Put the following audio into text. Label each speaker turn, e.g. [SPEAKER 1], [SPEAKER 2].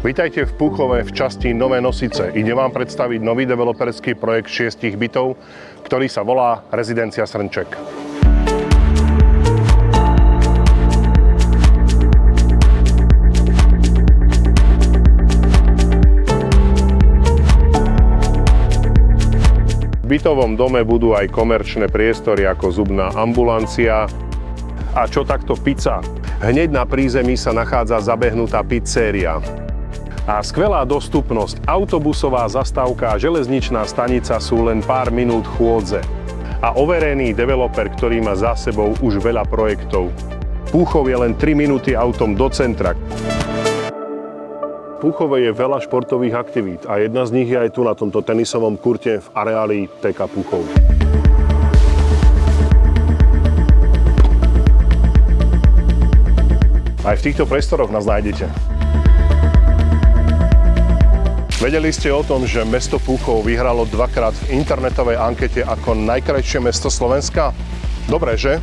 [SPEAKER 1] Vítajte v Púchove v časti Nové Nosice. Idem vám predstaviť nový developerský projekt 6 bytov, ktorý sa volá Rezidencia Srnček. V bytovom dome budú aj komerčné priestory ako zubná ambulancia. A čo takto pizza? Hneď na prízemí sa nachádza zabehnutá pizzeria. A skvelá dostupnosť, autobusová zastávka a železničná stanica sú len pár minút chôdze. A overený developer, ktorý má za sebou už veľa projektov. Púchov je len 3 minúty autom do centra. V Púchove je veľa športových aktivít a jedna z nich je aj tu na tomto tenisovom kurte v areáli TK Púchov. Aj v týchto priestoroch nás nájdete. Vedeli ste o tom, že mesto Púchov vyhralo dvakrát v internetovej ankete ako najkrajšie mesto Slovenska? Dobre, že?